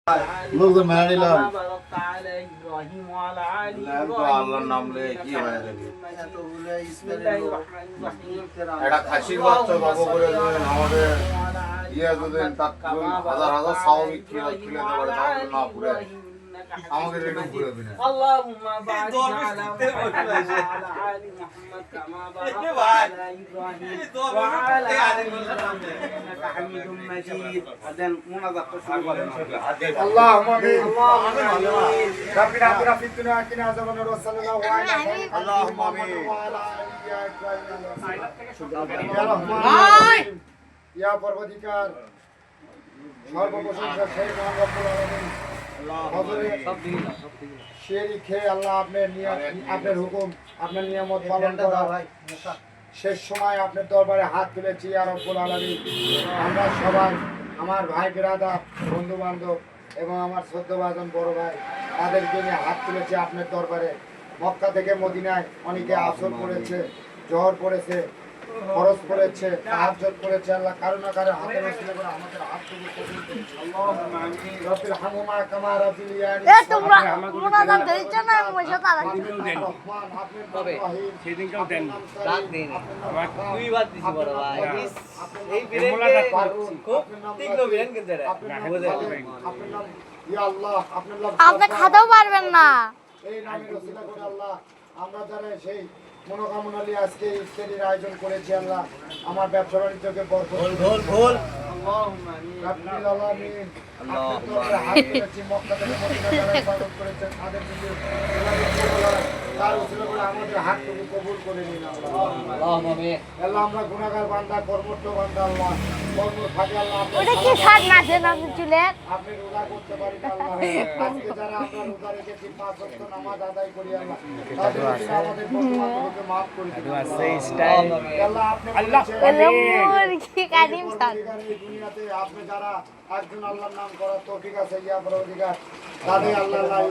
লোকজন মেনে নিল আল্লাহর নাম লয়ে কি হয়ে যাবে এটা খাসির বাচ্চা বাবু করে দেবেন আমাদের ইয়ে যদি হাজার হাজার স্বাভাবিক খেলে খেলে দেবে তাহলে না পুরে আমাকে রেডি করে দিন আল্লাহুম্মা বারিক আলা মুহাম্মাদ ওয়া আলা আলি মুহাম্মাদ কামা বারাকতা আলা ইব্রাহিম ওয়া আলা আলি ইব্রাহিম ইন্নাকা হামিদুম মাজিদ আদান মুনাজাত শুরু করেন اللهم امين ربنا اتنا في الدنيا حسنه وقنا عذاب النار اللهم امين وعلى يا رحمن يا পরবর্তীকার সর্বপ্রশংসা সেই মহান রব্বুল আলামিন শেরি খেয়ে আল্লাহ আপনার হুকুম আপনার নিয়ামত পালন করা শেষ সময় আপনার দরবারে হাত তুলেছি ইয়া রব্বুল আলামিন আমরা সবাই আমার ভাই বিরাদার বন্ধু বান্ধব এবং আমার শ্রদ্ধাভাজন বড় ভাই তাদেরকে নিয়ে হাত তুলেছি আপনার দরবারে মক্কা থেকে মদিনায় অনেকে আসর করেছে জহর পড়েছে খরচ করেছে তাহাজ্জুদ করেছে আল্লাহ কারো না কারো হাতে রসিলে করে আমাদের হাত থেকে কবুল করুন আল্লাহুম্মা আমিন রব্বিল হামহুমা কামা রাব্বিয়ানি এ তোমরা মুনাজাত দিচ্ছ না মশা তারা রহমান আপনি তবে সেদিনকেও দেন রাত দিন দুই বার দিছি বড় ভাই এই বিরেনকে খুব তীক্ষ্ণ বিরেন কিন্তু রে আপনার নাম ইয়া আল্লাহ আপনার নাম আপনি খাতেও পারবেন না এই নামের রসিলা করে আল্লাহ আমরা যারা সেই মনোকামনা নিয়ে আজকে ইফতারির আয়োজন করেছি আল্লাহ আমার ব্যবসা বাণিজ্যকে বরকত ভুল আল্লাহুম্মা আমিন রাব্বিল আলামিন আল্লাহ হাত তুলেছি মক্কা থেকে মদিনা যারা ইবাদত করেছেন তাদের জন্য তার উসিলা করে আমাদের হাতটুকু কবুল করে নিন আল্লাহুম্মা আমিন আল্লাহ আমরা গুনাহগার বান্দা কর্মঠ বান্দা আল্লাহ কর্ম থাকে আল্লাহ ওটা কি ছাড় না যে নাম চুলে আপনি রোজা করতে পারেন আল্লাহ আজকে যারা আমরা রোজা রেখেছি 5 ওয়াক্ত নামাজ আদায় করি আল্লাহ তাদের জন্য আমাদের বন্ধুবান্ধবকে maaf করে দিন আল্লাহ আপনি আল্লাহ কি কাদিম স্যার এই দুনিয়াতে আপনি যারা একজন আল্লাহর নাম করার তৌফিক আছে ইয়া পরওয়ারদিগার তাদের আল্লাহ